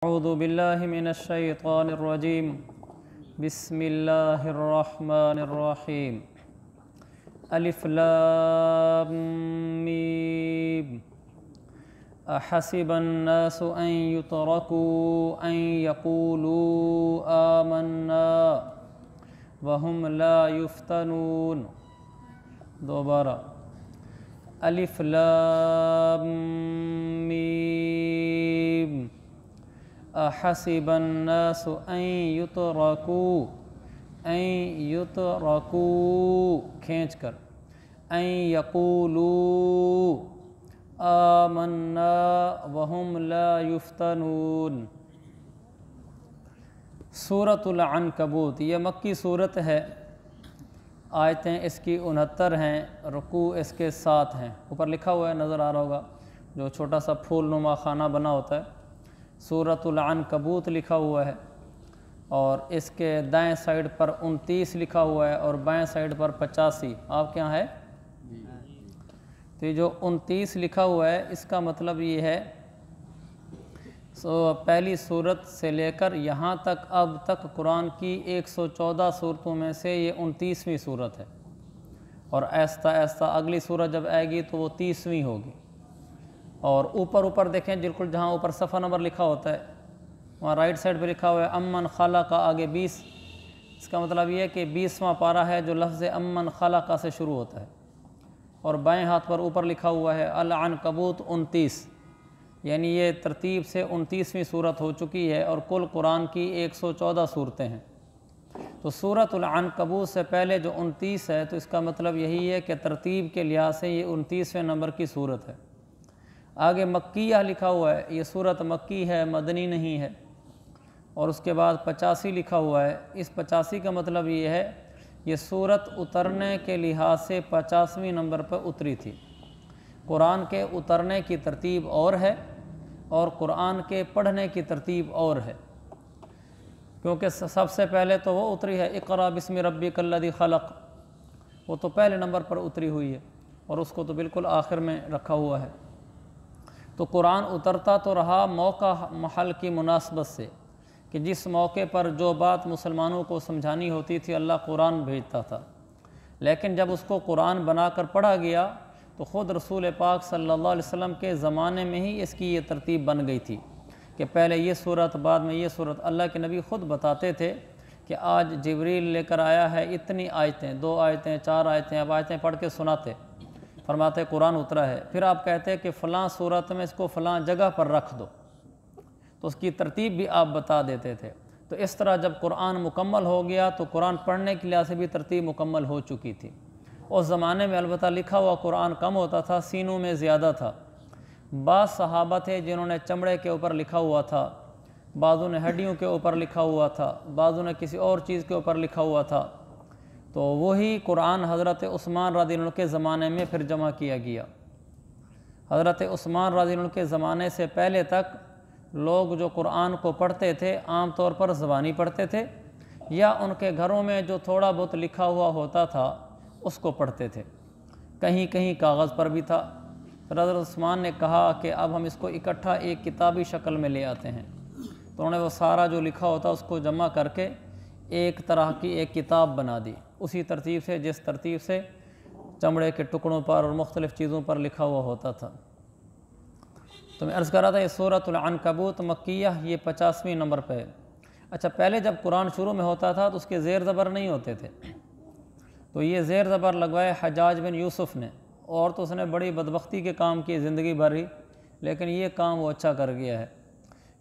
أعوذ بالله من الشيطان الرجيم بسم الله الرحمن الرحيم ألف لام ميم أحسب الناس أن يتركوا أن يقولوا آمنا وهم لا يفتنون دوبارہ الف لام میم احسب الناس ان یترکوا کھینچ کر ان یقولوا آمنا وهم لا یفتنون۔ سورۃ العنکبوت یہ مکی صورت ہے، آیتیں اس کی 69 ہیں، رکوع اس کے 7 ہیں۔ اوپر لکھا ہوا ہے، نظر آ رہا ہوگا، جو چھوٹا سا پھول نما خانہ بنا ہوتا ہے، سورۃ العنکبوت لکھا ہوا ہے، اور اس کے دائیں سائڈ پر 29 لکھا ہوا ہے اور بائیں سائڈ پر 85۔ آپ کے یہاں ہے؟ تو یہ جو 29 لکھا ہوا ہے اس کا مطلب یہ ہے پہلی صورت سے لے کر یہاں تک اب تک قرآن کی 114 صورتوں میں سے یہ 29ویں صورت ہے، اور آہستہ آہستہ اگلی صورت جب آئے گی تو وہ 30ویں ہوگی۔ اور اوپر دیکھیں، بالکل جہاں اوپر صفحہ نمبر لکھا ہوتا ہے وہاں رائٹ سائڈ پہ لکھا ہوا ہے امن خلق کا آگے 20۔ اس کا مطلب یہ ہے کہ 20واں پارہ ہے جو لفظ امن خلق سے شروع ہوتا ہے، اور بائیں ہاتھ پر اوپر لکھا ہوا ہے العنکبوت 29، یعنی یہ ترتیب سے 29ویں صورت ہو چکی ہے، اور کل قرآن کی 114 صورتیں ہیں۔ تو سورۃ العنکبوت سے پہلے جو 29 ہے تو اس کا مطلب یہی ہے کہ ترتیب کے لحاظ سے یہ 29ویں نمبر کی صورت ہے۔ آگے مکیہ لکھا ہوا ہے، یہ صورت مکی ہے، مدنی نہیں ہے، اور اس کے بعد 85 لکھا ہوا ہے۔ اس 85 کا مطلب یہ ہے یہ صورت اترنے کے لحاظ سے 50ویں نمبر پر اتری تھی۔ قرآن کے اترنے کی ترتیب اور ہے، اور قرآن کے پڑھنے کی ترتیب اور ہے، کیونکہ سب سے پہلے تو وہ اتری ہے اقرأ بسم ربک الذی خلق، وہ تو پہلے نمبر پر اتری ہوئی ہے، اور اس کو تو بالکل آخر میں رکھا ہوا ہے۔ تو قرآن اترتا تو رہا موقع محل کی مناسبت سے، کہ جس موقع پر جو بات مسلمانوں کو سمجھانی ہوتی تھی اللہ قرآن بھیجتا تھا، لیکن جب اس کو قرآن بنا کر پڑھا گیا تو خود رسول پاک صلی اللہ علیہ وسلم کے زمانے میں ہی اس کی یہ ترتیب بن گئی تھی کہ پہلے یہ صورت بعد میں یہ صورت۔ اللہ کے نبی خود بتاتے تھے کہ آج جبریل لے کر آیا ہے اتنی آیتیں، 2 آیتیں 4 آیتیں، اب آیتیں پڑھ کے سناتے، فرماتے قرآن اترا ہے۔ پھر آپ کہتے کہ فلاں صورت میں اس کو فلاں جگہ پر رکھ دو، تو اس کی ترتیب بھی آپ بتا دیتے تھے۔ تو اس طرح جب قرآن مکمل ہو گیا تو قرآن پڑھنے کے لحاظ سے بھی ترتیب مکمل ہو چکی تھی۔ اس زمانے میں البتہ لکھا ہوا قرآن کم ہوتا تھا، سینوں میں زیادہ تھا۔ بعض صحابہ تھے جنہوں نے چمڑے کے اوپر لکھا ہوا تھا، بعضوں نے ہڈیوں کے اوپر لکھا ہوا تھا، بعضوں نے کسی اور چیز کے اوپر لکھا ہوا تھا۔ تو وہی قرآن حضرت عثمان رضی اللہ عنہ کے زمانے میں پھر جمع کیا گیا۔ حضرت عثمان رضی اللہ عنہ کے زمانے سے پہلے تک لوگ جو قرآن کو پڑھتے تھے عام طور پر زبانی پڑھتے تھے، یا ان کے گھروں میں جو تھوڑا بہت لکھا ہوا ہوتا تھا اس کو پڑھتے تھے، کہیں کہیں کاغذ پر بھی تھا۔ پھر حضرت عثمان نے کہا کہ اب ہم اس کو اکٹھا ایک کتابی شکل میں لے آتے ہیں، تو انہوں نے وہ سارا جو لکھا ہوتا اس کو جمع کر کے ایک طرح کی ایک کتاب بنا دی، اسی ترتیب سے جس ترتیب سے چمڑے کے ٹکڑوں پر اور مختلف چیزوں پر لکھا ہوا ہوتا تھا۔ تو میں عرض کر رہا تھا یہ سورۃ العنکبوت مکیہ یہ 50ویں نمبر پہ ہے۔ اچھا، پہلے جب قرآن شروع میں ہوتا تھا تو اس کے زیر زبر نہیں ہوتے تھے، تو یہ زیر زبر لگوائے حجاج بن یوسف نے، اور تو اس نے بڑی بدبختی کے کام کی زندگی بھر ہی، لیکن یہ کام وہ اچھا کر گیا ہے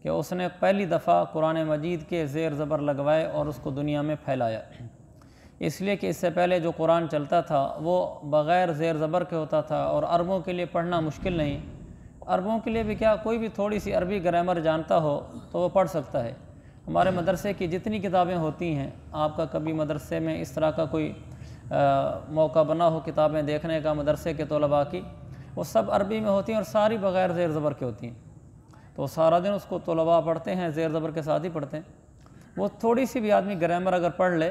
کہ اس نے پہلی دفعہ قرآن مجید کے زیر زبر لگوائے اور اس کو دنیا میں پھیلایا۔ اس لیے کہ اس سے پہلے جو قرآن چلتا تھا وہ بغیر زیر زبر کے ہوتا تھا، اور عربوں کے لیے پڑھنا مشکل نہیں، عربوں کے لیے بھی کیا، کوئی بھی تھوڑی سی عربی گرامر جانتا ہو تو وہ پڑھ سکتا ہے۔ ہمارے مدرسے کی جتنی کتابیں ہوتی ہیں، آپ کا کبھی مدرسے میں اس طرح کا کوئی موقع بنا ہو کتابیں دیکھنے کا مدرسے کے طلباء کی، وہ سب عربی میں ہوتی ہیں اور ساری بغیر زیر زبر کے ہوتی ہیں، تو سارا دن اس کو طلباء پڑھتے ہیں، زیر زبر کے ساتھ ہی پڑھتے ہیں۔ وہ تھوڑی سی بھی آدمی گرامر اگر پڑھ لے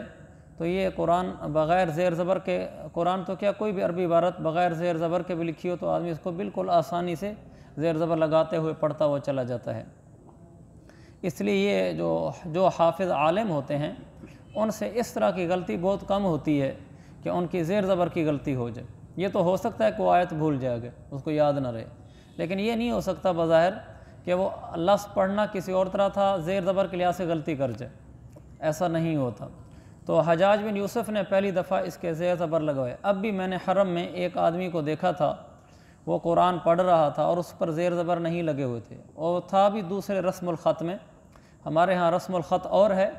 تو یہ قرآن بغیر زیر زبر کے، قرآن تو کیا کوئی بھی عربی عبارت بغیر زیر زبر کے بھی لکھی ہو تو آدمی اس کو بالکل آسانی سے زیر زبر لگاتے ہوئے پڑھتا ہوا چلا جاتا ہے۔ اس لیے یہ جو حافظ عالم ہوتے ہیں ان سے اس طرح کی غلطی بہت کم ہوتی ہے کہ ان کی زیر زبر کی غلطی ہو جائے۔ یہ تو ہو سکتا ہے کہ وہ آیت بھول جائے گا، اس کو یاد نہ رہے، لیکن یہ نہیں ہو سکتا بظاہر کہ وہ لفظ پڑھنا کسی اور طرح تھا، زیر زبر کے لحاظ سے غلطی کر جائے، ایسا نہیں ہوتا۔ تو حجاج بن یوسف نے پہلی دفعہ اس کے زیر زبر لگوائے۔ اب بھی میں نے حرم میں ایک آدمی کو دیکھا تھا، وہ قرآن پڑھ رہا تھا اور اس پر زیر زبر نہیں لگے ہوئے تھے، اور تھا بھی دوسرے رسم الخط میں۔ ہمارے ہاں رسم الخط اور ہے،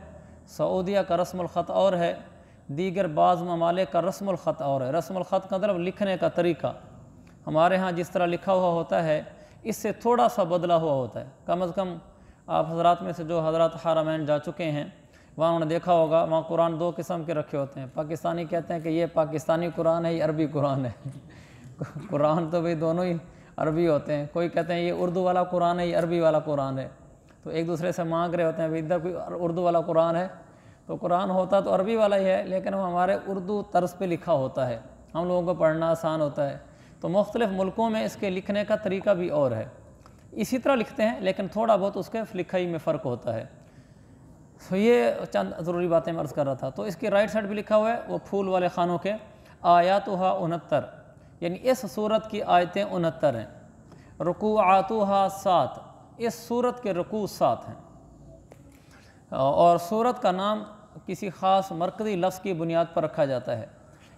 سعودیہ کا رسم الخط اور ہے، دیگر بعض ممالک کا رسم الخط اور ہے۔ رسم الخط کا مطلب لکھنے کا طریقہ، ہمارے ہاں جس طرح لکھا ہوا ہوتا ہے اس سے تھوڑا سا بدلا ہوا ہوتا ہے۔ کم از کم آپ حضرات میں سے جو حضرات حرمین جا چکے ہیں وہاں انہوں نے دیکھا ہوگا، وہاں قرآن دو قسم کے رکھے ہوتے ہیں۔ پاکستانی کہتے ہیں کہ یہ پاکستانی قرآن ہے، یہ عربی قرآن ہے۔ قرآن تو بھئی دونوں ہی عربی ہوتے ہیں، کوئی کہتے ہیں یہ اردو والا قرآن ہے، یہ عربی والا قرآن ہے، تو ایک دوسرے سے مانگ رہے ہوتے ہیں ادھر کوئی اردو والا قرآن ہے، تو قرآن ہوتا تو عربی والا ہی ہے، لیکن وہ ہمارے اردو طرز پہ لکھا ہوتا ہے، ہم لوگوں کو پڑھنا آسان ہوتا ہے۔ تو مختلف ملکوں میں اس کے لکھنے کا طریقہ بھی اور ہے، اسی طرح لکھتے ہیں لیکن تھوڑا بہت اس کے لکھائی میں فرق ہوتا ہے۔ تو یہ چند ضروری باتیں میں عرض کر رہا تھا۔ تو اس کی رائٹ سائڈ بھی لکھا ہوا ہے وہ پھول والے خانوں کے آیاتھا 69، یعنی اس صورت کی آیتیں 69 ہیں، رکوعاتھا 7، اس صورت کے رکوع 7 ہیں، اور صورت کا نام کسی خاص مرکزی لفظ کی بنیاد پر رکھا جاتا ہے۔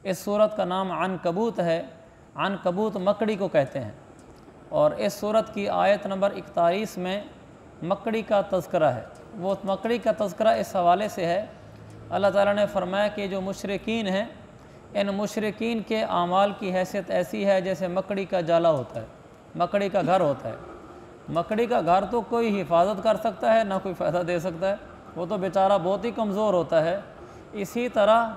اس صورت کا نام عنکبوت ہے، عنکبوت مکڑی کو کہتے ہیں، اور اس صورت کی آیت نمبر 41 میں مکڑی کا تذکرہ ہے۔ وہ مکڑی کا تذکرہ اس حوالے سے ہے، اللہ تعالیٰ نے فرمایا کہ جو مشرکین ہیں ان مشرکین کے اعمال کی حیثیت ایسی ہے جیسے مکڑی کا جالا ہوتا ہے، مکڑی کا گھر ہوتا ہے۔ مکڑی کا گھر تو کوئی حفاظت کر سکتا ہے نہ کوئی فائدہ دے سکتا ہے، وہ تو بیچارہ بہت ہی کمزور ہوتا ہے۔ اسی طرح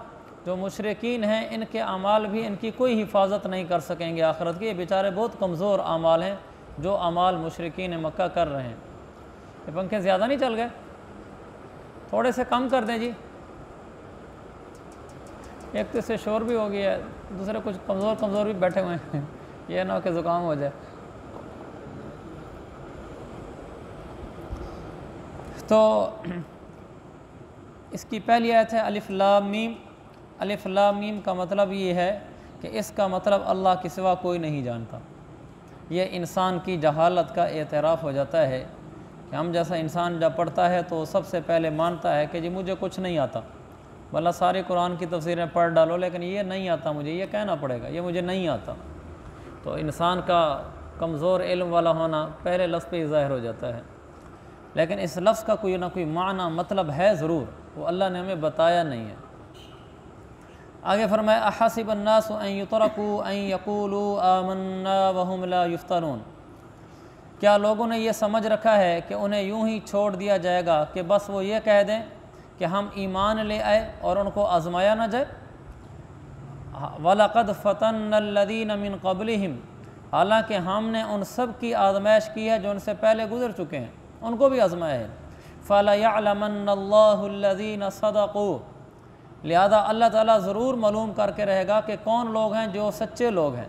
جو مشرکین ہیں ان کے اعمال بھی ان کی کوئی حفاظت نہیں کر سکیں گے آخرت کی، یہ بیچارے بہت کمزور اعمال ہیں جو اعمال مشرکین مکہ کر رہے ہیں۔ یہ پنکھے زیادہ نہیں چل گئے؟ تھوڑے سے کم کر دیں جی، ایک تو اس سے شور بھی ہو گیا ہے، دوسرے کچھ کمزور بھی بیٹھے ہوئے ہیں، یہ نہ کہ زکام ہو جائے۔ تو اس کی پہلی آیت ہے الف لام میم۔ الف لام میم کا مطلب یہ ہے کہ اس کا مطلب اللہ کے سوا کوئی نہیں جانتا۔ یہ انسان کی جہالت کا اعتراف ہو جاتا ہے کہ ہم جیسا انسان جب پڑھتا ہے تو سب سے پہلے مانتا ہے کہ جی مجھے کچھ نہیں آتا، بھلا ساری قرآن کی تفسیریں پڑھ ڈالو لیکن یہ نہیں آتا، مجھے یہ کہنا پڑے گا یہ مجھے نہیں آتا۔ تو انسان کا کمزور علم والا ہونا پہلے لفظ پہ ہی ظاہر ہو جاتا ہے، لیکن اس لفظ کا کوئی نہ کوئی معنی مطلب ہے ضرور، وہ اللہ نے ہمیں بتایا نہیں ہے۔ آگے فرمایا احسب الناس ان یترکوا ان یقولوا آمنا وهم لا یفتنون، کیا لوگوں نے یہ سمجھ رکھا ہے کہ انہیں یوں ہی چھوڑ دیا جائے گا کہ بس وہ یہ کہہ دیں کہ ہم ایمان لے آئے اور ان کو آزمایا نہ جائے؟ وَلَقَدْ فَتَنَّ الَّذِينَ مِن قَبْلِهِمْ، حالانکہ ہم نے ان سب کی آزمائش کی ہے جو ان سے پہلے گزر چکے ہیں، ان کو بھی آزمایا ہے۔ فَلَيَعْلَمَنَّ اللَّهُ الَّذِينَ صَدَقُوا، لہذا اللہ تعالیٰ ضرور معلوم کر کے رہے گا کہ کون لوگ ہیں جو سچے لوگ ہیں۔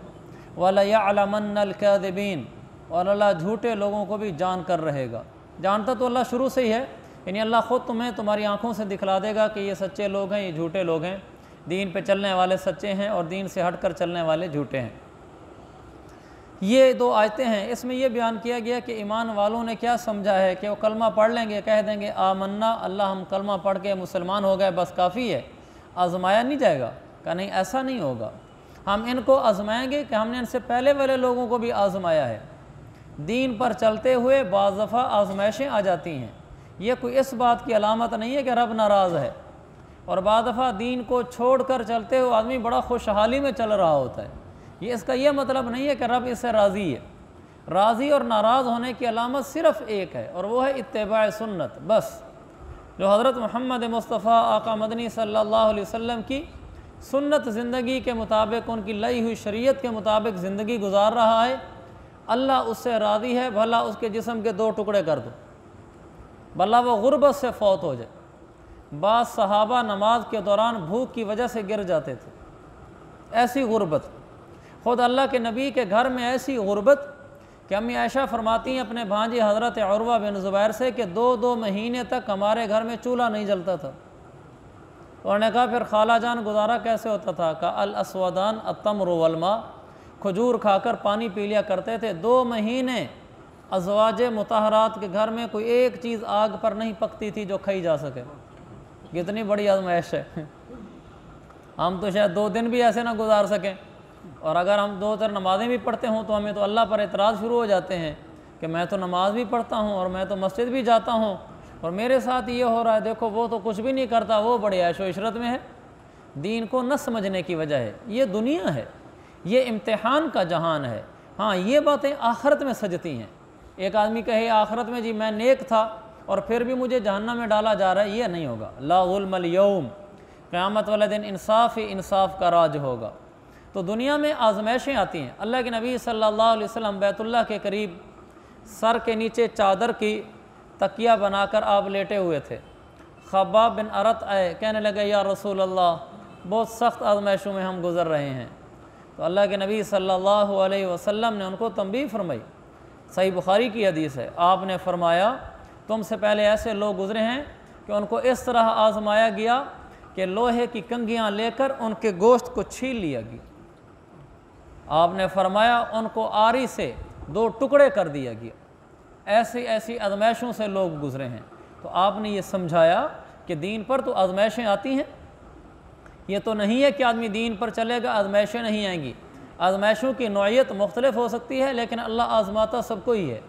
وَلَيَعْلَمَنَّ الْكَاذِبِينَ، اور اللہ جھوٹے لوگوں کو بھی جان کر رہے گا۔ جانتا تو اللہ شروع سے ہی ہے، یعنی اللہ خود تمہیں تمہاری آنکھوں سے دکھلا دے گا کہ یہ سچے لوگ ہیں یہ جھوٹے لوگ ہیں، دین پہ چلنے والے سچے ہیں اور دین سے ہٹ کر چلنے والے جھوٹے ہیں۔ یہ دو آیتیں ہیں، اس میں یہ بیان کیا گیا کہ ایمان والوں نے کیا سمجھا ہے کہ وہ کلمہ پڑھ لیں گے، کہہ دیں گے آمنا، اللہ ہم کلمہ پڑھ کے مسلمان ہو گئے بس کافی ہے، آزمایا نہیں جائے گا؟ کہ نہیں، ایسا نہیں ہوگا، ہم ان کو آزمائیں گے کہ ہم نے ان سے پہلے والے لوگوں کو بھی آزمایا ہے۔ دین پر چلتے ہوئے بعض دفعہ آزمائشیں آ جاتی ہیں، یہ کوئی اس بات کی علامت نہیں ہے کہ رب ناراض ہے، اور بعض دفعہ دین کو چھوڑ کر چلتے ہوئے آدمی بڑا خوشحالی میں چل رہا ہوتا ہے، یہ اس کا یہ مطلب نہیں ہے کہ رب اس سے راضی ہے۔ راضی اور ناراض ہونے کی علامت صرف ایک ہے اور وہ ہے اتباع سنت، بس جو حضرت محمد مصطفیٰ آقا مدنی صلی اللہ علیہ وسلم کی سنت زندگی کے مطابق، ان کی لائی ہوئی شریعت کے مطابق زندگی گزار رہا ہے، اللہ اس سے راضی ہے، بھلا اس کے جسم کے 2 ٹکڑے کر دو، بھلا وہ غربت سے فوت ہو جائے۔ بعض صحابہ نماز کے دوران بھوک کی وجہ سے گر جاتے تھے، ایسی غربت، خود اللہ کے نبی کے گھر میں ایسی غربت کہ امی عائشہ فرماتی ہیں اپنے بھانجے حضرت عروہ بن زبیر سے کہ 2 مہینے تک ہمارے گھر میں چولہا نہیں جلتا تھا۔ انہوں نے کہا پھر خالہ جان گزارا کیسے ہوتا تھا؟ کہا الاسودان التمر والماء، کھجور کھا کر پانی پی لیا کرتے تھے۔ 2 مہینے ازواج مطہرات کے گھر میں کوئی ایک چیز آگ پر نہیں پکتی تھی جو کھائی جا سکے۔ کتنی بڑی آزمائش ہے۔ ہم تو شاید 2 دن بھی ایسے نہ گزار سکیں، اور اگر ہم 2-4 نمازیں بھی پڑھتے ہوں تو ہمیں تو اللہ پر اعتراض شروع ہو جاتے ہیں کہ میں تو نماز بھی پڑھتا ہوں اور میں تو مسجد بھی جاتا ہوں اور میرے ساتھ یہ ہو رہا ہے، دیکھو وہ تو کچھ بھی نہیں کرتا، وہ بڑے عیش و عشرت میں ہے۔ دین کو نہ سمجھنے کی وجہ ہے۔ یہ دنیا ہے، یہ امتحان کا جہان ہے۔ ہاں یہ باتیں آخرت میں سجتی ہیں۔ ایک آدمی کہے آخرت میں جی میں نیک تھا اور پھر بھی مجھے جہنم میں ڈالا جا رہا ہے، یہ نہیں ہوگا۔ لا ظلم اليوم، قیامت والے دن انصاف ہی انصاف کا راج ہوگا۔ تو دنیا میں آزمائشیں آتی ہیں۔ اللہ کے نبی صلی اللہ علیہ وسلم بیت اللہ کے قریب سر کے نیچے چادر کی تکیہ بنا کر آپ لیٹے ہوئے تھے۔ خباب بن ارت آئے، کہنے لگے یا رسول اللہ بہت سخت آزمائشوں میں ہم گزر رہے ہیں۔ تو اللہ کے نبی صلی اللہ علیہ وسلم نے ان کو تنبیہ فرمائی۔ صحیح بخاری کی حدیث ہے، آپ نے فرمایا تم سے پہلے ایسے لوگ گزرے ہیں کہ ان کو اس طرح آزمایا گیا کہ لوہے کی کنگھیاں لے کر ان کے گوشت کو چھیل لیا گیا۔ آپ نے فرمایا ان کو آری سے 2 ٹکڑے کر دیا گیا۔ ایسی ایسی آزمائشوں سے لوگ گزرے ہیں۔ تو آپ نے یہ سمجھایا کہ دین پر تو آزمائشیں آتی ہیں، یہ تو نہیں ہے کہ آدمی دین پر چلے گا آزمائشیں نہیں آئیں گی۔ آزمائشوں کی نوعیت مختلف ہو سکتی ہے لیکن اللہ آزماتا سب کو ہی ہے۔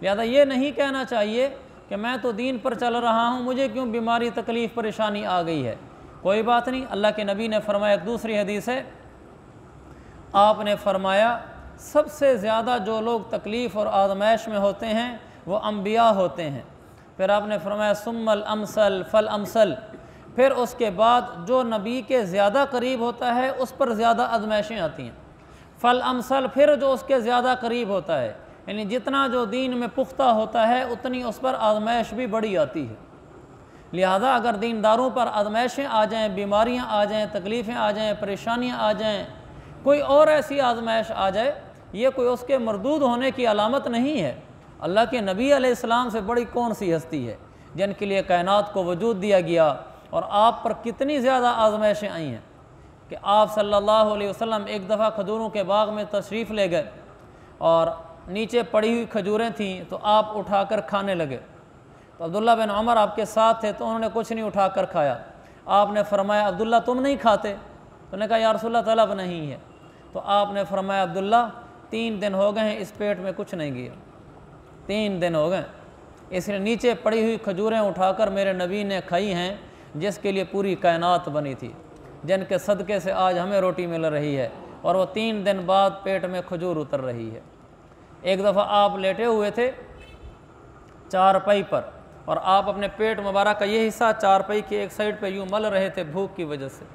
لہذا یہ نہیں کہنا چاہیے کہ میں تو دین پر چل رہا ہوں، مجھے کیوں بیماری تکلیف پریشانی آ گئی ہے۔ کوئی بات نہیں، اللہ کے نبی نے فرمایا، ایک دوسری حدیث ہے، آپ نے فرمایا سب سے زیادہ جو لوگ تکلیف اور آزمائش میں ہوتے ہیں وہ انبیاء ہوتے ہیں۔ پھر آپ نے فرمایا ثم الامثل فالامثل، پھر اس کے بعد جو نبی کے زیادہ قریب ہوتا ہے اس پر زیادہ آزمائشیں آتی ہیں۔ فالامثل، پھر جو اس کے زیادہ قریب ہوتا ہے، یعنی جتنا جو دین میں پختہ ہوتا ہے اتنی اس پر آزمائش بھی بڑی آتی ہے۔ لہذا اگر دینداروں پر آزمائشیں آ جائیں، بیماریاں آ جائیں، تکلیفیں آ جائیں، پریشانیاں آ جائیں، کوئی اور ایسی آزمائش آ جائے، یہ کوئی اس کے مردود ہونے کی علامت نہیں ہے۔ اللہ کے نبی علیہ السلام سے بڑی کون سی ہستی ہے جن کے لیے کائنات کو وجود دیا گیا، اور آپ پر کتنی زیادہ آزمائشیں آئی ہیں کہ آپ صلی اللہ علیہ وسلم ایک دفعہ کھجوروں کے باغ میں تشریف لے گئے اور نیچے پڑی ہوئی کھجوریں تھیں تو آپ اٹھا کر کھانے لگے۔ تو عبداللہ بن عمر آپ کے ساتھ تھے تو انہوں نے کچھ نہیں اٹھا کر کھایا۔ آپ نے فرمایا عبداللہ تم نہیں کھاتے؟ تو نے کہا یا رسول اللہ طلب نہیں ہے۔ تو آپ نے فرمایا عبداللہ 3 دن ہو گئے ہیں اس پیٹ میں کچھ نہیں گیا، 3 دن ہو گئے، اس لیے نیچے پڑی ہوئی کھجوریں اٹھا کر میرے نبی نے کھائی ہیں جس کے لیے پوری کائنات بنی تھی، جن کے صدقے سے آج ہمیں روٹی مل رہی ہے، اور وہ 3 دن بعد پیٹ میں کھجور اتر رہی ہے۔ ایک دفعہ آپ لیٹے ہوئے تھے چارپائی پر اور آپ اپنے پیٹ مبارک کا یہ حصہ چارپائی کی ایک سائڈ پہ یوں مل رہے تھے بھوک کی وجہ سے۔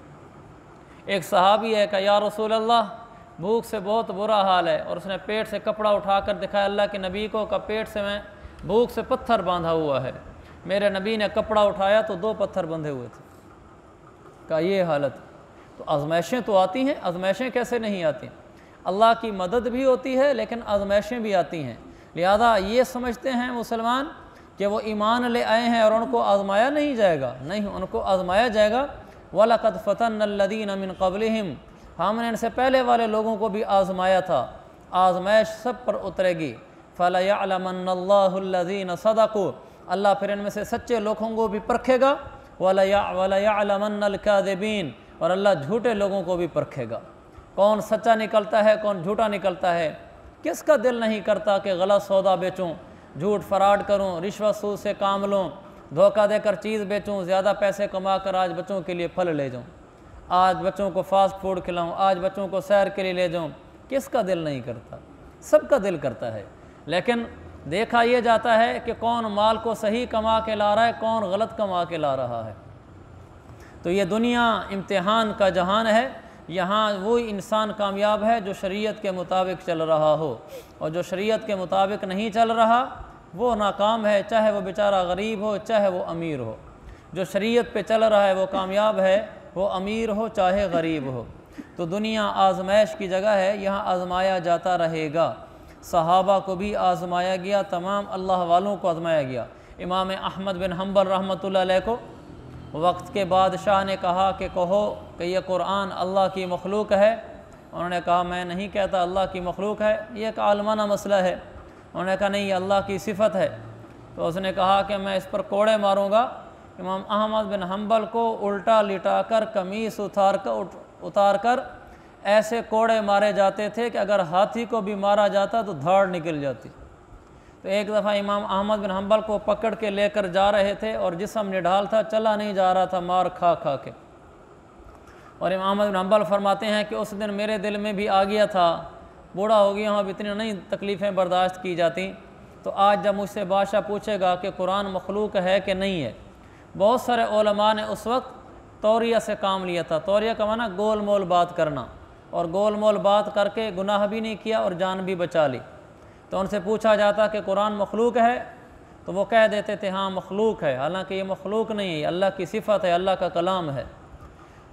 ایک صحابی ہے کہ یا رسول اللہ بھوک سے بہت برا حال ہے، اور اس نے پیٹ سے کپڑا اٹھا کر دکھایا اللہ کے نبی کو کہ پیٹ سے میں بھوک سے پتھر باندھا ہوا ہے۔ میرے نبی نے کپڑا اٹھایا تو 2 پتھر بندھے ہوئے تھے۔ کہا یہ حالت۔ تو آزمائشیں تو آتی ہیں، آزمائشیں کیسے نہیں آتی؟ اللہ کی مدد بھی ہوتی ہے لیکن آزمائشیں بھی آتی ہیں۔ لہذا یہ سمجھتے ہیں مسلمان کہ وہ ایمان لے آئے ہیں اور ان کو آزمایا نہیں جائے گا، نہیں، ان کو آزمایا جائے گا۔ وَلَقَدْ فَتَنَّ الَّذِينَ مِن قَبْلِهِمْ، ہم نے ان سے پہلے والے لوگوں کو بھی آزمایا تھا، آزمائش سب پر اترے گی۔ فَلَيَعْلَمَنَّ اللَّهُ الَّذِينَ صَدَقُوا، اللہ پھر ان میں سے سچے لوگوں کو بھی پرکھے گا، وَلَيَعْلَمَنَّ الْكَاذِبِينَ، اور اللہ جھوٹے لوگوں کو بھی پرکھے گا۔ کون سچا نکلتا ہے کون جھوٹا نکلتا ہے؟ کس کا دل نہیں کرتا کہ غلط سودا بیچوں، جھوٹ فراڈ کروں، رشوت سود سے کام لوں، دھوکہ دے کر چیز بیچوں، زیادہ پیسے کما کر آج بچوں کے لیے پھل لے جاؤں، آج بچوں کو فاسٹ فوڈ کھلاؤں، آج بچوں کو سیر کے لیے لے جاؤں۔ کس کا دل نہیں کرتا؟ سب کا دل کرتا ہے، لیکن دیکھا یہ جاتا ہے کہ کون مال کو صحیح کما کے لا رہا ہے، کون غلط کما کے لا رہا ہے۔ تو یہ دنیا امتحان کا جہان ہے، یہاں وہی انسان کامیاب ہے جو شریعت کے مطابق چل رہا ہو، اور جو شریعت کے مطابق نہیں چل رہا وہ ناکام ہے، چاہے وہ بیچارہ غریب ہو چاہے وہ امیر ہو۔ جو شریعت پہ چل رہا ہے وہ کامیاب ہے، وہ امیر ہو چاہے غریب ہو۔ تو دنیا آزمائش کی جگہ ہے، یہاں آزمایا جاتا رہے گا۔ صحابہ کو بھی آزمایا گیا، تمام اللہ والوں کو آزمایا گیا۔ امام احمد بن حنبل رحمۃ اللہ علیہ کو وقت کے بادشاہ نے کہا کہ کہو کہ یہ قرآن اللہ کی مخلوق ہے۔ انہوں نے کہا میں نہیں کہتا اللہ کی مخلوق ہے، یہ ایک عالمانہ مسئلہ ہے۔ انہوں نے کہا نہیں، یہ اللہ کی صفت ہے۔ تو اس نے کہا کہ میں اس پر کوڑے ماروں گا۔ امام احمد بن حنبل کو الٹا لٹا کر قمیص اتار کر ایسے کوڑے مارے جاتے تھے کہ اگر ہاتھی کو بھی مارا جاتا تو دھاڑ نکل جاتی۔ تو ایک دفعہ امام احمد بن حنبل کو پکڑ کے لے کر جا رہے تھے اور جسم نڈھال تھا، چلا نہیں جا رہا تھا مار کھا کھا کے۔ اور امام احمد بن حنبل فرماتے ہیں کہ اس دن میرے دل میں بھی آ گیا تھا، بوڑھا ہو گیا ہوں، اب اتنی نہیں تکلیفیں برداشت کی جاتی، تو آج جب مجھ سے بادشاہ پوچھے گا کہ قرآن مخلوق ہے کہ نہیں ہے۔ بہت سارے علماء نے اس وقت توریہ سے کام لیا تھا۔ توریہ کا معنی گول مول بات کرنا، اور گول مول بات کر کے گناہ بھی نہیں کیا اور جان بھی بچا لی۔ تو ان سے پوچھا جاتا کہ قرآن مخلوق ہے تو وہ کہہ دیتے تھے ہاں مخلوق ہے، حالانکہ یہ مخلوق نہیں ہے، یہ اللہ کی صفت ہے، اللہ کا کلام ہے۔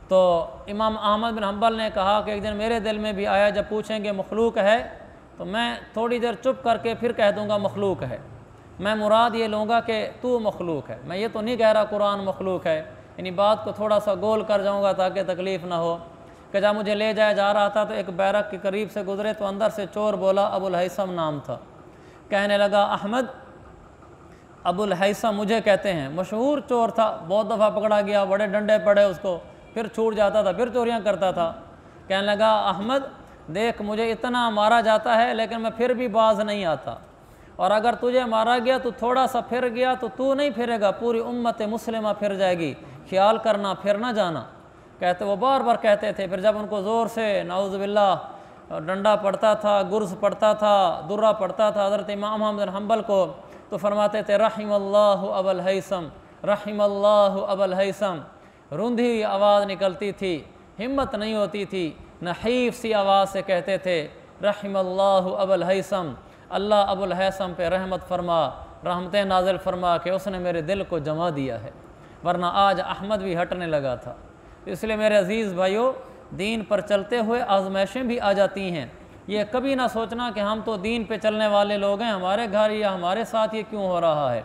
تو امام احمد بن حنبل نے کہا کہ ایک دن میرے دل میں بھی آیا، جب پوچھیں گے مخلوق ہے تو میں تھوڑی دیر چپ کر کے پھر کہہ دوں گا مخلوق ہے۔ میں مراد یہ لوں گا کہ تو مخلوق ہے، میں یہ تو نہیں کہہ رہا قرآن مخلوق ہے، یعنی بات کو تھوڑا سا گول کر جاؤں گا تاکہ تکلیف نہ ہو۔ کہ جب مجھے لے جایا جا رہا تھا تو ایک بیرک کے قریب سے گزرے تو اندر سے چور بولا، ابو الہیثم نام تھا۔ کہنے لگا احمد، ابو الہیثم مجھے کہتے ہیں، مشہور چور تھا، بہت دفعہ پکڑا گیا، بڑے ڈنڈے پڑے اس کو، پھر چھوٹ جاتا تھا، پھر چوریاں کرتا تھا۔ کہنے لگا احمد دیکھ، مجھے اتنا مارا جاتا ہے لیکن میں پھر بھی باز نہیں آتا، اور اگر تجھے مارا گیا تو تھوڑا سا پھر گیا تو نہیں پھرے گا، پوری امت مسلمہ پھر جائے گی، خیال کرنا پھر نہ جانا۔ کہتے وہ بار بار کہتے تھے، پھر جب ان کو زور سے نعوذ باللہ ڈنڈا پڑتا تھا، گرز پڑتا تھا، درہ پڑتا تھا حضرت امام احمد بن حنبل کو، تو فرماتے تھے رحم اللہ ابا الہیثم، رحم اللہ ابا الہیثم۔ روندھی آواز نکلتی تھی، ہمت نہیں ہوتی تھی، نحیف سی آواز سے کہتے تھے رحم اللہ ابا الہیثم، اللہ ابو الہیثم پہ رحمت فرما، رحمتیں نازل فرما کہ اس نے میرے دل کو جما دیا ہے، ورنہ آج احمد بھی ہٹنے لگا تھا۔ اس لیے میرے عزیز بھائیو، دین پر چلتے ہوئے آزمائشیں بھی آ جاتی ہیں۔ یہ کبھی نہ سوچنا کہ ہم تو دین پہ چلنے والے لوگ ہیں، ہمارے گھر یا ہمارے ساتھ یہ کیوں ہو رہا ہے۔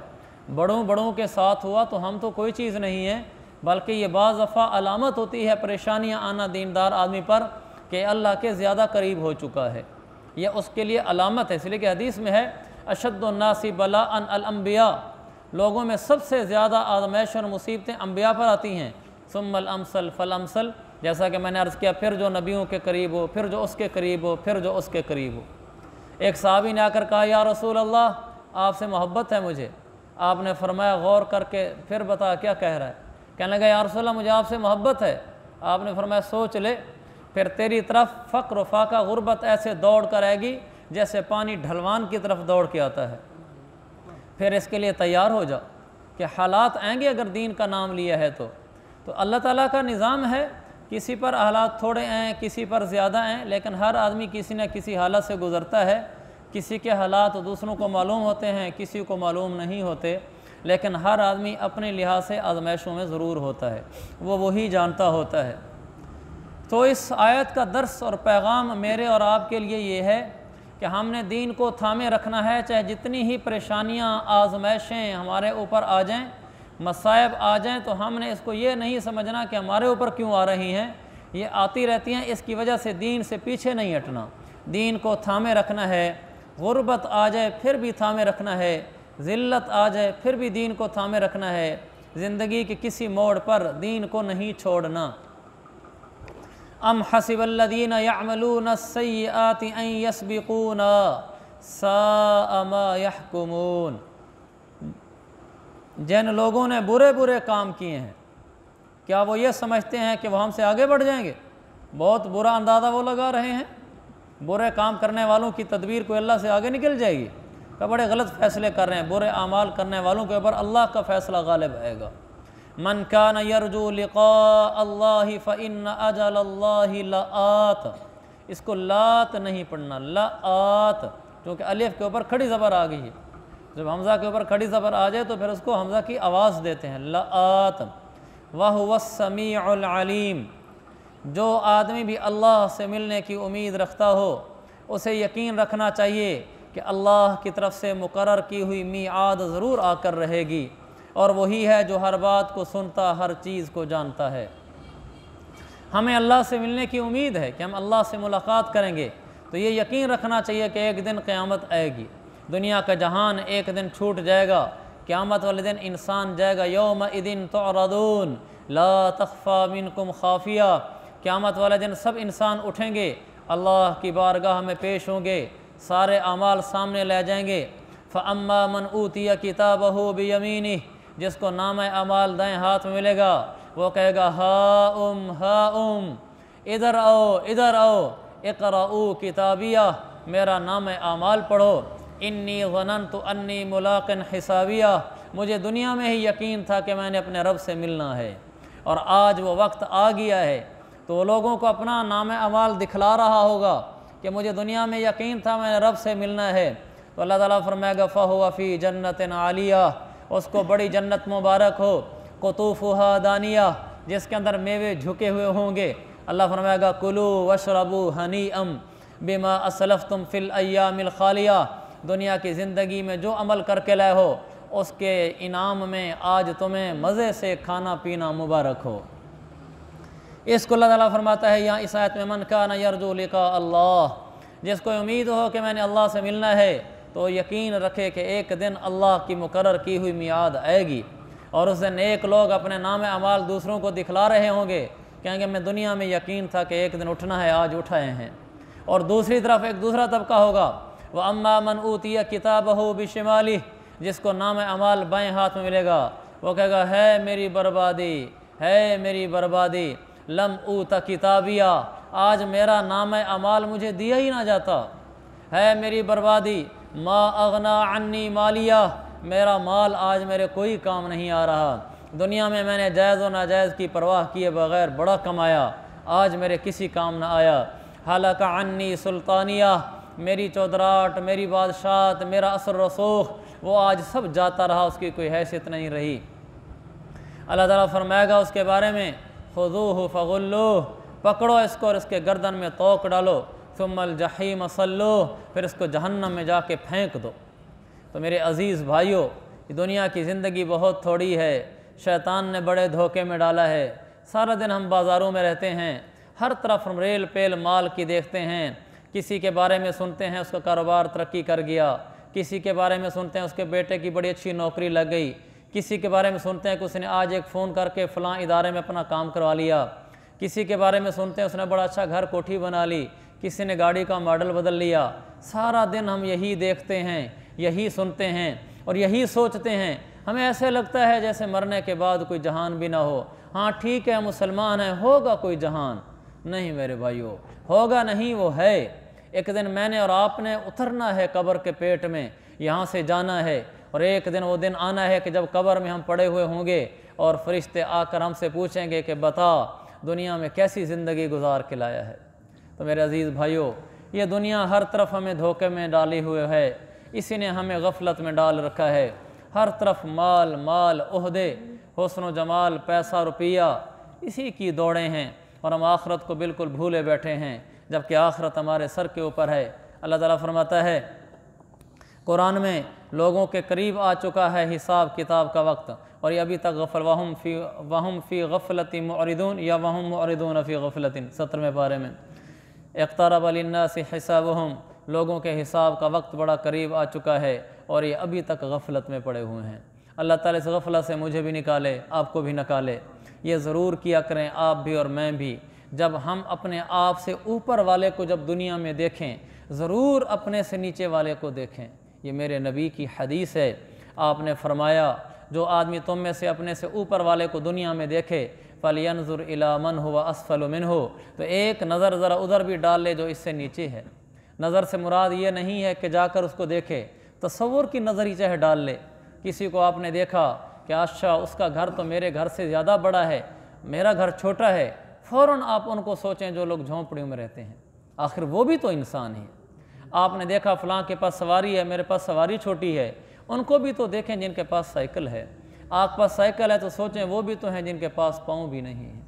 بڑوں کے ساتھ ہوا تو ہم تو کوئی چیز نہیں ہے، بلکہ یہ بعض دفعہ علامت ہوتی ہے پریشانیاں آنا دیندار آدمی پر کہ اللہ کے زیادہ قریب ہو چکا ہے، یہ اس کے لیے علامت ہے۔ اس لیے کہ حدیث میں ہے اشد الناس بلاء الانبیاء، لوگوں میں سب سے زیادہ آزمائش اور مصیبتیں انبیاء پر آتی ہیں، ثم الامثل فالامثل، جیسا کہ میں نے عرض کیا، پھر جو نبیوں کے قریب ہو، پھر جو اس کے قریب ہو، پھر جو اس کے قریب ہو۔ ایک صحابی نے آ کر کہا یا رسول اللہ آپ سے محبت ہے مجھے۔ آپ نے فرمایا غور کر کے پھر بتا کیا کہہ رہا ہے۔ کہنے لگا یا رسول اللہ مجھے آپ سے محبت ہے۔ آپ نے فرمایا سوچ لے، پھر تیری طرف فقر و فاقہ غربت ایسے دوڑ کر آئے گی جیسے پانی ڈھلوان کی طرف دوڑ کے آتا ہے، پھر اس کے لیے تیار ہو جاؤ کہ حالات آئیں گے اگر دین کا نام لیا ہے تو اللہ تعالیٰ کا نظام ہے، کسی پر حالات تھوڑے ہیں، کسی پر زیادہ ہیں، لیکن ہر آدمی کسی نہ کسی حالت سے گزرتا ہے۔ کسی کے حالات دوسروں کو معلوم ہوتے ہیں، کسی کو معلوم نہیں ہوتے، لیکن ہر آدمی اپنے لحاظ سے آزمائشوں میں ضرور ہوتا ہے، وہی جانتا ہوتا ہے۔ تو اس آیت کا درس اور پیغام میرے اور آپ کے لیے یہ ہے کہ ہم نے دین کو تھامے رکھنا ہے، چاہے جتنی ہی پریشانیاں آزمائشیں ہمارے اوپر آ جائیں، مصائب آ جائیں، تو ہم نے اس کو یہ نہیں سمجھنا کہ ہمارے اوپر کیوں آ رہی ہیں، یہ آتی رہتی ہیں، اس کی وجہ سے دین سے پیچھے نہیں ہٹنا، دین کو تھامے رکھنا ہے۔ غربت آ جائے پھر بھی تھامے رکھنا ہے، ذلت آ جائے پھر بھی دین کو تھامے رکھنا ہے، زندگی کے کسی موڑ پر دین کو نہیں چھوڑنا۔ ام حسب الذین یعملون السیئات ان یسبقونا ساء ما یحکمون، جن لوگوں نے برے کام کیے ہیں کیا وہ یہ سمجھتے ہیں کہ وہ ہم سے آگے بڑھ جائیں گے؟ بہت برا اندازہ وہ لگا رہے ہیں، برے کام کرنے والوں کی تدبیر کوئی اللہ سے آگے نکل جائے گی؟ کہ بڑے غلط فیصلے کر رہے ہیں، برے اعمال کرنے والوں کے اوپر اللہ کا فیصلہ غالب آئے گا۔ من کان یرجو لقاء اللہ فإن اجل اللہ لآت، اس کو لات نہیں پڑھنا، لآت، کیونکہ الف کے اوپر کھڑی زبر آ گئی ہے، جب حمزہ کے اوپر کھڑی زبر آ جائے تو پھر اس کو حمزہ کی آواز دیتے ہیں، لآت۔ وَهُوَ السَّمِيعُ الْعَلِيمُ، جو آدمی بھی اللہ سے ملنے کی امید رکھتا ہو اسے یقین رکھنا چاہیے کہ اللہ کی طرف سے مقرر کی ہوئی میعاد ضرور آ کر رہے گی، اور وہی ہے جو ہر بات کو سنتا، ہر چیز کو جانتا ہے۔ ہمیں اللہ سے ملنے کی امید ہے کہ ہم اللہ سے ملاقات کریں گے، تو یہ یقین رکھنا چاہیے کہ ایک دن قیامت آئے گی، دنیا کا جہان ایک دن چھوٹ جائے گا، قیامت والے دن انسان جائے گا۔ یومئذ تعرضون لا تخفی منکم خافیہ، قیامت والے دن سب انسان اٹھیں گے، اللہ کی بارگاہ میں پیش ہوں گے، سارے اعمال سامنے لے جائیں گے۔ فَأَمَّا مَنْ أُوتِيَ كِتَابَهُ بِيَمِينِهِ، جس کو نام اعمال دائیں ہاتھ میں ملے گا، وہ کہے گا ہا ادھر آؤ ادھر آؤ، اقرؤوا کتابیہ، میرا نام اعمال پڑھو، انی ظننت انی ملاق حسابیہ، مجھے دنیا میں ہی یقین تھا کہ میں نے اپنے رب سے ملنا ہے، اور آج وہ وقت آ گیا ہے۔ تو وہ لوگوں کو اپنا نام اعمال دکھلا رہا ہوگا کہ مجھے دنیا میں یقین تھا میں نے رب سے ملنا ہے، تو اللہ تعالیٰ فرمائے گا فَهُوَ فِي جَنَّةٍ عَالِيَةٍ، اس کو بڑی جنت مبارک ہو، قُطُوفُهَا دَانِیَةٌ، جس کے اندر میوے جھکے ہوئے ہوں گے۔ اللہ فرمائے گا کُلُوا وَاشْرَبُوا ہَنِیئًا بِمَا أَسْلَفْتُمْ فِي الْأَيَّامِ الْخَالِیَةِ، دنیا کی زندگی میں جو عمل کر کے لائے ہو اس کے انعام میں آج تمہیں مزے سے کھانا پینا مبارک ہو۔ اس کو اللہ تعالیٰ فرماتا ہے یہاں اس آیت میں من کان یرجو لقاء اللہ، جس کو امید ہو کہ میں نے اللہ سے ملنا ہے تو یقین رکھے کہ ایک دن اللہ کی مقرر کی ہوئی میعاد آئے گی، اور اس دن نیک لوگ اپنے نام اعمال دوسروں کو دکھلا رہے ہوں گے، کہیں گے میں دنیا میں یقین تھا کہ ایک دن اٹھنا ہے، آج اٹھائے ہیں۔ اور دوسری طرف ایک دوسرا طبقہ ہوگا وَأَمَّا مَنْ أُوتِيَ كِتَابَهُ بِشِمَالِهِ، جس کو نام اعمال بائیں ہاتھ میں ملے گا، وہ کہے گا ہے میری بربادی، ہے میری بربادی، لم اوت کتابیہ، آج میرا نام اعمال مجھے دیا ہی نہ جاتا، ہے میری بربادی، ما اغنا عنی مالیہ، میرا مال آج میرے کوئی کام نہیں آ رہا، دنیا میں نے جائز و ناجائز کی پرواہ کیے بغیر بڑا کمایا، آج میرے کسی کام نہ آیا، ہلک عنی سلطانیہ، میری چودراہٹ، میری بادشاہت، میرا اثر رسوخ، وہ آج سب جاتا رہا، اس کی کوئی حیثیت نہیں رہی۔ اللہ تعالیٰ فرمائے گا اس کے بارے میں خذوہ فغلوہ، پکڑو اس کو اور اس کے گردن میں توق ڈالو، ثم الجحیم صلوہ، پھر اس کو جہنم میں جا کے پھینک دو۔ تو میرے عزیز بھائیوں، دنیا کی زندگی بہت تھوڑی ہے، شیطان نے بڑے دھوکے میں ڈالا ہے، سارا دن ہم بازاروں میں رہتے ہیں، ہر طرف ہم ریل پیل مال کی دیکھتے ہیں، کسی کے بارے میں سنتے ہیں اس کا کاروبار ترقی کر گیا، کسی کے بارے میں سنتے ہیں اس کے بیٹے کی بڑی اچھی نوکری لگ گئی، کسی کے بارے میں سنتے ہیں کہ اس نے آج ایک فون کر کے فلاں ادارے میں اپنا کام کروا لیا، کسی کے بارے میں سنتے ہیں اس نے بڑا اچھا گھر کوٹھی بنا لی، کسی نے گاڑی کا ماڈل بدل لیا۔ سارا دن ہم یہی دیکھتے ہیں، یہی سنتے ہیں اور یہی سوچتے ہیں، ہمیں ایسے لگتا ہے جیسے مرنے کے بعد کوئی جہان بھی نہ ہو۔ ہاں ٹھیک ہے مسلمان ہیں، ہوگا کوئی جہان، نہیں میرے بھائیو، ہوگا نہیں، وہ ہے۔ ایک دن میں نے اور آپ نے اترنا ہے قبر کے پیٹ میں، یہاں سے جانا ہے، اور ایک دن وہ دن آنا ہے کہ جب قبر میں ہم پڑے ہوئے ہوں گے اور فرشتے آ کر ہم سے پوچھیں گے کہ بتا دنیا میں کیسی زندگی گزار کے لایا ہے۔ تو میرے عزیز بھائیو، یہ دنیا ہر طرف ہمیں دھوکے میں ڈالی ہوئے ہے، اسی نے ہمیں غفلت میں ڈال رکھا ہے، ہر طرف مال مال، عہدے، حسن و جمال، پیسہ روپیہ، اسی کی دوڑیں ہیں، اور ہم آخرت کو بالکل بھولے بیٹھے ہیں، جبکہ آخرت ہمارے سر کے اوپر ہے۔ اللہ تعالیٰ فرماتا ہے قرآن میں لوگوں کے قریب آ چکا ہے حساب کتاب کا وقت، اور یہ ابھی تک وہم فی غفلۃ معرضون، یا وہم معرضون فی غفلۃ، 17ویں پارے میں اقترب للناس حسابہم، لوگوں کے حساب کا وقت بڑا قریب آ چکا ہے اور یہ ابھی تک غفلت میں پڑے ہوئے ہیں۔ اللہ تعالیٰ اس غفلت سے مجھے بھی نکالے، آپ کو بھی نکالے۔ یہ ضرور کیا کریں آپ بھی اور میں بھی، جب ہم اپنے آپ سے اوپر والے کو جب دنیا میں دیکھیں، ضرور اپنے سے نیچے والے کو دیکھیں۔ یہ میرے نبی کی حدیث ہے، آپ نے فرمایا جو آدمی تم میں سے اپنے سے اوپر والے کو دنیا میں دیکھے فَلْيَنْظُرْ إِلَىٰ مَنْ هُوَ أَسْفَلُ مِنْهُ، تو ایک نظر ذرا ادھر بھی ڈال لے جو اس سے نیچے ہے۔ نظر سے مراد یہ نہیں ہے کہ جا کر اس کو دیکھے، تصور کی نظر ہی چاہے ڈال لے۔ کسی کو آپ نے دیکھا کہ اچھا اس کا گھر تو میرے گھر سے زیادہ بڑا ہے، میرا گھر چھوٹا ہے، فوراً آپ ان کو سوچیں جو لوگ جھونپڑیوں میں رہتے ہیں، آخر وہ بھی تو انسان ہیں۔ آپ نے دیکھا فلاں کے پاس سواری ہے، میرے پاس سواری چھوٹی ہے، ان کو بھی تو دیکھیں جن کے پاس سائیکل ہے۔ آپ کے پاس سائیکل ہے تو سوچیں وہ بھی تو ہیں جن کے پاس پاؤں بھی نہیں ہیں۔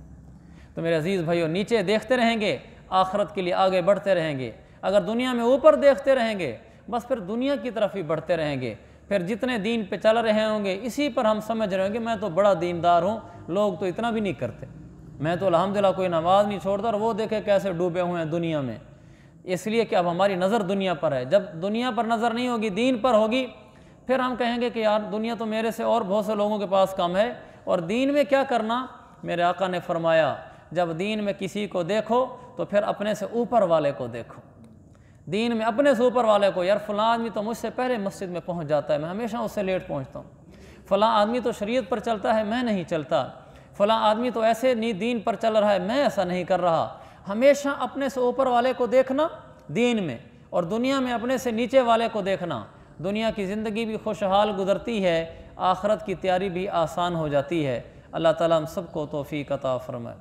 تو میرے عزیز بھائیو، نیچے دیکھتے رہیں گے، آخرت کے لیے آگے بڑھتے رہیں گے۔ اگر دنیا میں اوپر دیکھتے رہیں گے، بس پھر دنیا کی طرف ہی بڑھتے رہیں گے. پھر جتنے دین پہ چل رہے ہوں گے اسی پر ہم سمجھ رہے ہوں گے میں تو بڑا دیندار ہوں, لوگ تو اتنا بھی نہیں کرتے, میں تو الحمدللہ کوئی نماز نہیں چھوڑتا, اور وہ دیکھے کیسے ڈوبے ہوئے ہیں دنیا میں. اس لیے کہ اب ہماری نظر دنیا پر ہے. جب دنیا پر نظر نہیں ہوگی, دین پر ہوگی, پھر ہم کہیں گے کہ یار دنیا تو میرے سے اور بہت سے لوگوں کے پاس کم ہے. اور دین میں کیا کرنا, میرے آقا نے فرمایا جب دین میں کسی کو دیکھو تو پھر اپنے سے اوپر والے کو دیکھو. دین میں اپنے سے اوپر والے کو, یار فلاں آدمی تو مجھ سے پہلے مسجد میں پہنچ جاتا ہے, میں ہمیشہ اس سے لیٹ پہنچتا ہوں. فلاں آدمی تو شریعت پر چلتا ہے, میں نہیں چلتا. فلاں آدمی تو ایسے نہیں دین پر چل رہا ہے, میں ایسا نہیں کر رہا. ہمیشہ اپنے سے اوپر والے کو دیکھنا دین میں, اور دنیا میں اپنے سے نیچے والے کو دیکھنا. دنیا کی زندگی بھی خوشحال گزرتی ہے, آخرت کی تیاری بھی آسان ہو جاتی ہے. اللہ تعالیٰ ہم سب کو توفیق عطا فرمائے.